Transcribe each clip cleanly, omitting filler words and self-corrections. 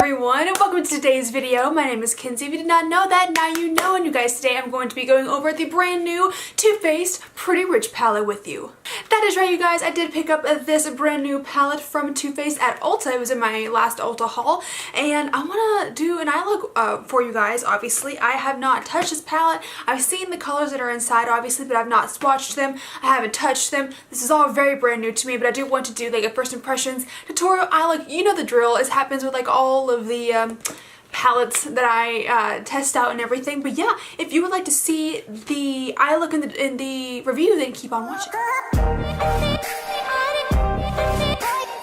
Everyone, and welcome to today's video. My name is Kenzie. If you did not know that, now you know. And you guys, today I'm going to be going over the brand new Too Faced Pretty Rich palette with you. That is right, you guys. I did pick up this brand new palette from Too Faced at Ulta. It was in my last Ulta haul, and I want to do an eye look for you guys. Obviously, I have not touched this palette. I've seen the colors that are inside, obviously, but I've not swatched them. I haven't touched them. This is all very brand new to me, but I do want to do like a first impressions tutorial eye look. You know the drill. It happens with like all of the palettes that I test out and everything. But yeah, if you would like to see the eye look in the review, then keep on watching.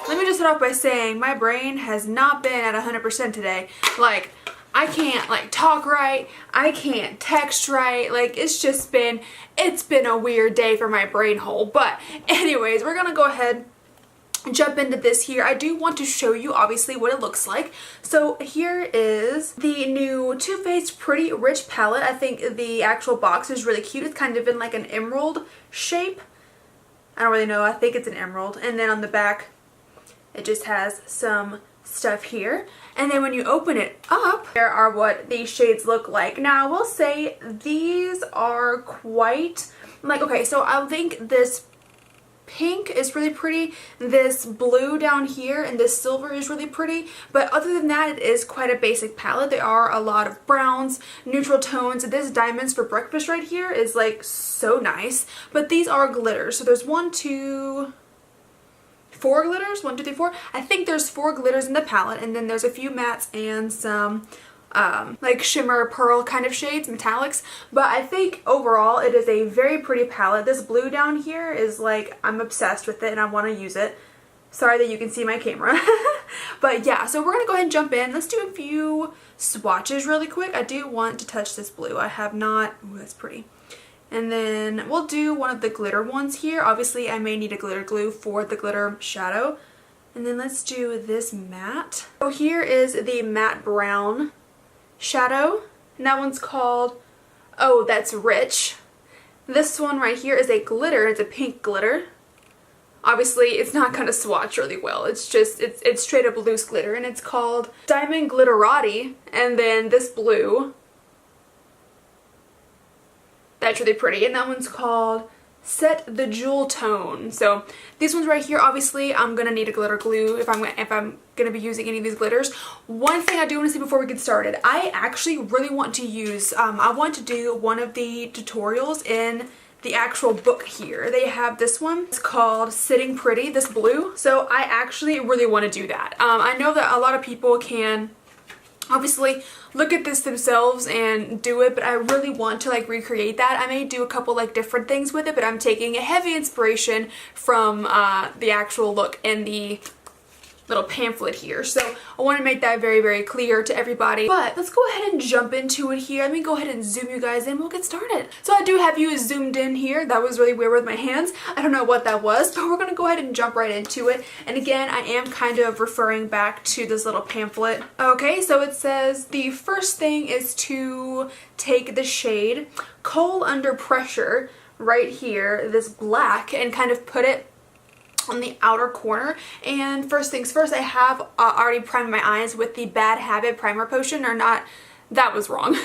Let me just start off by saying my brain has not been at 100% today. Like, I can't like talk right, I can't text right, like it's been a weird day for my brain hole. But anyways, we're gonna go ahead jump into this here. I do want to show you obviously what it looks like. So here is the new Too Faced Pretty Rich palette. I think the actual box is really cute. It's kind of in like an emerald shape. I don't really know. I think it's an emerald. And then on the back it just has some stuff here. And then when you open it up, there are what these shades look like. Now I will say these are quite like, okay, so I think this pink is really pretty, this blue down here, and this silver is really pretty, but other than that, it is quite a basic palette. There are a lot of browns, neutral tones. This Diamonds for Breakfast right here is like so nice, but these are glitters. So there's 4 glitters, 1, 2, 3, 4. I think there's 4 glitters in the palette, and then there's a few mattes and some like shimmer pearl kind of shades, metallics. But I think overall it is a very pretty palette. This blue down here is like, I'm obsessed with it and I want to use it. Sorry that you can see my camera. But yeah, so we're gonna go ahead and jump in. Let's do a few swatches really quick. I do want to touch this blue. I have not. Ooh, that's pretty. And then we'll do one of the glitter ones here. Obviously I may need a glitter glue for the glitter shadow. And then let's do this matte. So here is the matte brown shadow, and that one's called Oh That's Rich. This one right here is a glitter. It's a pink glitter. Obviously it's not gonna swatch really well, it's just it's straight up loose glitter, and it's called Diamond Glitterati. And then this blue, that's really pretty, and that one's called Set the Jewel Tone. So these ones right here, obviously I'm gonna need a glitter glue if I'm gonna be using any of these glitters. One thing I do want to say before we get started, I actually really want to use I want to do one of the tutorials in the actual book here. They have this one. It's called Sitting Pretty, this blue. So I actually really want to do that. I know that a lot of people can obviously look at this themselves and do it, but I really want to like recreate that. I may do a couple like different things with it, but I'm taking a heavy inspiration from the actual look in the little pamphlet here. So I want to make that very, very clear to everybody. But let's go ahead and jump into it here. Let me go ahead and zoom you guys in. We'll get started. So I do have you zoomed in here. That was really weird with my hands. I don't know what that was, but we're going to go ahead and jump right into it. And again, I am kind of referring back to this little pamphlet. Okay, so it says the first thing is to take the shade Coal Under Pressure right here, this black, and kind of put it on the outer corner. And first things first, I have already primed my eyes with the Bad Habit primer potion, or not, that was wrong.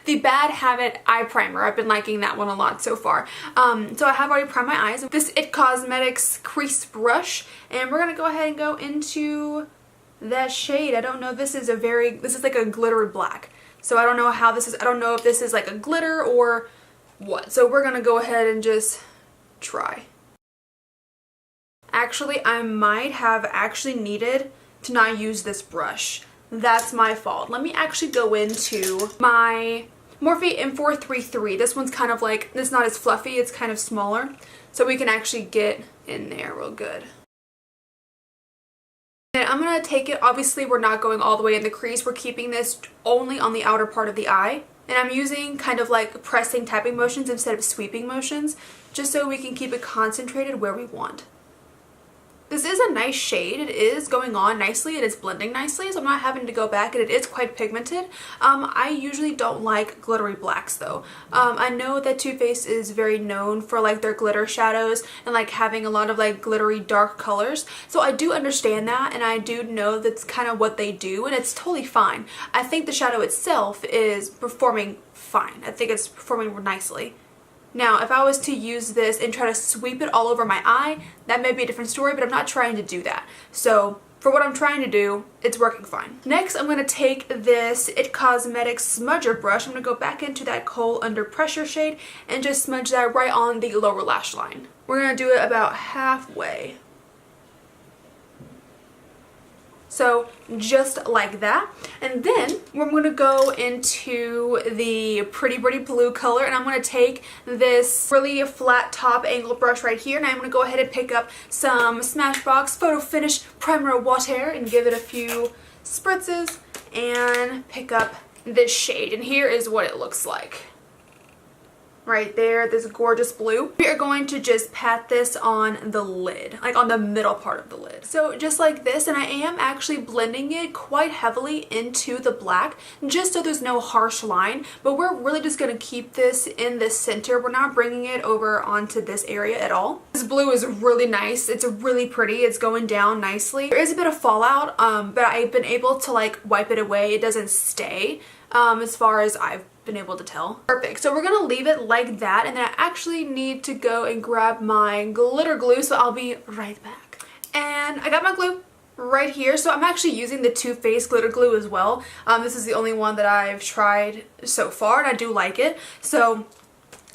The Bad Habit eye primer. I've been liking that one a lot so far. So I have already primed my eyes with this It Cosmetics crease brush, and we're gonna go ahead and go into that shade. I don't know, this is like a glittery black. So I don't know how this is, I don't know if this is like a glitter or what. So we're gonna go ahead and just try. Actually, I might have actually needed to not use this brush. That's my fault. Let me actually go into my Morphe M433. This one's kind of like, it's not as fluffy, it's kind of smaller. So we can actually get in there real good. And I'm going to take it, obviously we're not going all the way in the crease. We're keeping this only on the outer part of the eye. And I'm using kind of like pressing tapping motions instead of sweeping motions, just so we can keep it concentrated where we want. This is a nice shade. It is going on nicely. It is blending nicely, so I'm not having to go back, and it is quite pigmented. I usually don't like glittery blacks though. I know that Too Faced is very known for like their glitter shadows and like having a lot of like glittery dark colors. So I do understand that, and I do know that's kind of what they do, and it's totally fine. I think the shadow itself is performing fine. I think it's performing nicely. Now, if I was to use this and try to sweep it all over my eye, that may be a different story, but I'm not trying to do that. So for what I'm trying to do, it's working fine. Next, I'm going to take this It Cosmetics smudger brush. I'm going to go back into that Kohl Under Pressure shade and just smudge that right on the lower lash line. We're going to do it about halfway. So just like that. And then we're going to go into the Pretty Blue color, and I'm going to take this really flat top angle brush right here, and I'm going to go ahead and pick up some Smashbox Photo Finish Primer Water and give it a few spritzes and pick up this shade. And here is what it looks like. Right there, this gorgeous blue. We are going to just pat this on the lid, like on the middle part of the lid. So just like this, and I am actually blending it quite heavily into the black, just so there's no harsh line, but we're really just gonna keep this in the center. We're not bringing it over onto this area at all. This blue is really nice. It's really pretty. It's going down nicely. There is a bit of fallout, but I've been able to like wipe it away. It doesn't stay, as far as I've been able to tell. Perfect. So we're gonna leave it like that, and then I actually need to go and grab my glitter glue, so I'll be right back. And I got my glue right here. So I'm actually using the Too Faced glitter glue as well. This is the only one that I've tried so far, and I do like it. So I'm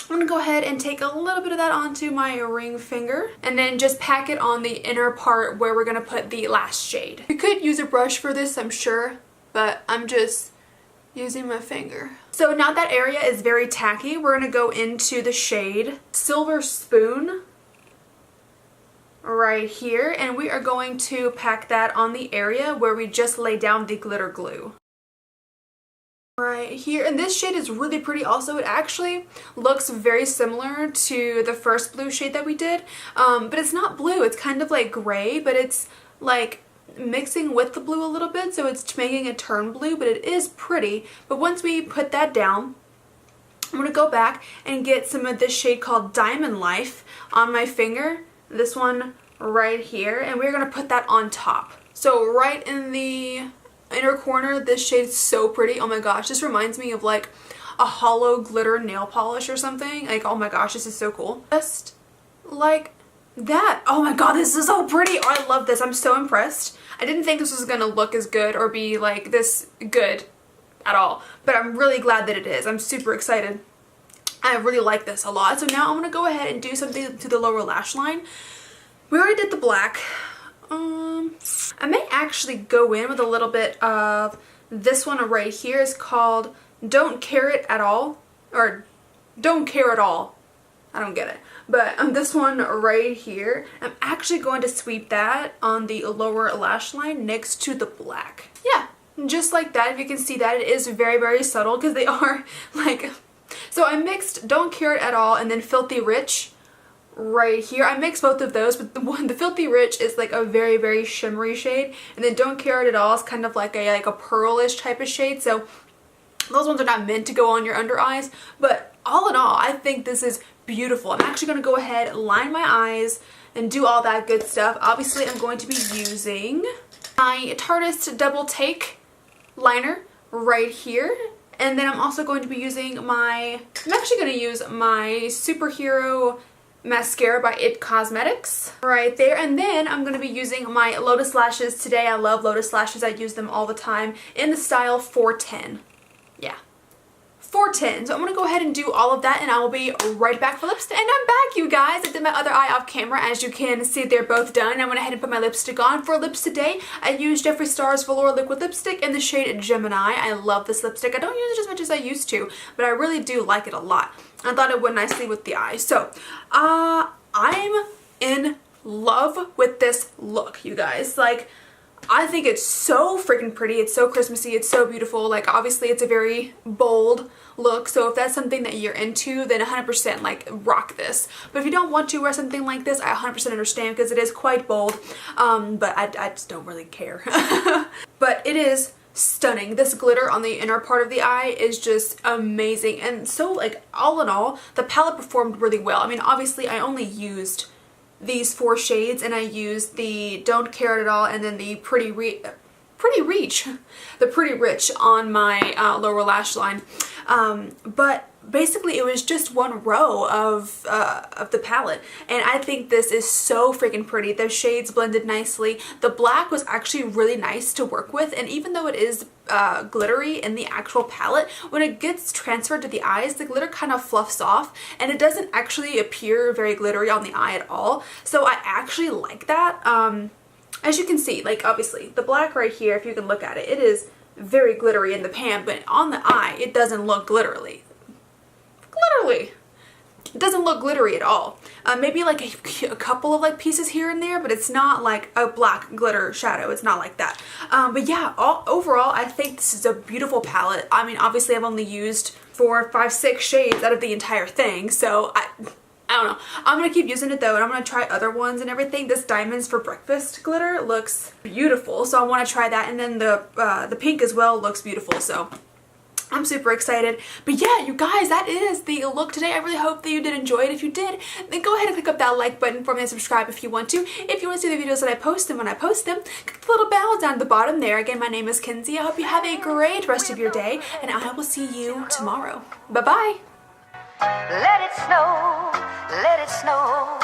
gonna go ahead and take a little bit of that onto my ring finger and then just pack it on the inner part where we're gonna put the last shade. You could use a brush for this, I'm sure, but I'm just using my finger. So now that area is very tacky, we're going to go into the shade Silver Spoon right here, and we are going to pack that on the area where we just laid down the glitter glue. Right here, and this shade is really pretty also. It actually looks very similar to the first blue shade that we did, but it's not blue. It's kind of like gray, but it's like mixing with the blue a little bit, so it's making it turn blue, but it is pretty. But once we put that down, I'm going to go back and get some of this shade called Diamond Life on my finger, this one right here, and we're going to put that on top. So right in the inner corner, this shade's so pretty. Oh my gosh, this reminds me of like a hollow glitter nail polish or something. Like, oh my gosh, this is so cool. Just like that. Oh my god, this is so pretty. Oh, I love this. I'm so impressed. I didn't think this was gonna look as good or be like this good at all, but I'm really glad that it is. I'm super excited. I really like this a lot. So now I'm gonna go ahead and do something to the lower lash line. We already did the black. I may actually go in with a little bit of this one right here. It's called Don't Care It At All, or Don't Care At All. I don't get it. But this one right here, I'm actually going to sweep that on the lower lash line next to the black. Yeah, just like that. If you can see that, it is very subtle because they are like... So I mixed Don't Care It At All and then Filthy Rich right here. I mixed both of those, but the Filthy Rich is like a very shimmery shade, and then Don't Care It At All is kind of like a pearlish type of shade. So those ones are not meant to go on your under eyes, but all in all, I think this is beautiful. I'm actually going to go ahead, line my eyes, and do all that good stuff. Obviously, I'm going to be using my Tarte Double Take liner right here. And then I'm also going to be using I'm actually going to use my Superhero Mascara by It Cosmetics right there. And then I'm going to be using my Lotus Lashes today. I love Lotus Lashes. I use them all the time in the style 410. Yeah. 410. So I'm going to go ahead and do all of that, and I will be right back for lipstick. And I'm back, you guys. I did my other eye off camera. As you can see, they're both done. I went ahead and put my lipstick on. For lips today, I used Jeffree Star's Velour Liquid Lipstick in the shade Gemini. I love this lipstick. I don't use it as much as I used to, but I really do like it a lot. I thought it went nicely with the eyes. So, I'm in love with this look, you guys. Like, I think it's so freaking pretty. It's so Christmassy. It's so beautiful. Like, obviously it's a very bold look, so if that's something that you're into, then 100% like rock this. But if you don't want to wear something like this, I 100% understand, because it is quite bold, but I just don't really care. But it is stunning. This glitter on the inner part of the eye is just amazing, and so like all in all, the palette performed really well. I mean, obviously I only used these 4 shades, and I used the Don't Care It At All and then the Pretty Rich on my lower lash line. But basically it was just one row of the palette, and I think this is so freaking pretty. The shades blended nicely. The black was actually really nice to work with, and even though it is glittery in the actual palette, when it gets transferred to the eyes, the glitter kind of fluffs off and it doesn't actually appear very glittery on the eye at all. So I actually like that. As you can see, like obviously the black right here, if you can look at it, it is very glittery in the pan, but on the eye it doesn't look glittery. It doesn't look glittery at all. Maybe like a couple of like pieces here and there, but it's not like a black glitter shadow. It's not like that. But yeah, overall I think this is a beautiful palette. I mean, obviously I've only used 4, 5, 6 shades out of the entire thing, so I don't know. I'm gonna keep using it though, and I'm gonna try other ones and everything. This Diamonds for Breakfast glitter looks beautiful, so I want to try that, and then the pink as well looks beautiful, so I'm super excited. But yeah, you guys, that is the look today. I really hope that you did enjoy it. If you did, then go ahead and click up that like button for me and subscribe if you want to. If you want to see the videos that I post, and when I post them, click the little bell down at the bottom there. Again, my name is Kenzie. I hope you have a great rest of your day, and I will see you tomorrow. Bye-bye. Let it snow, let it snow.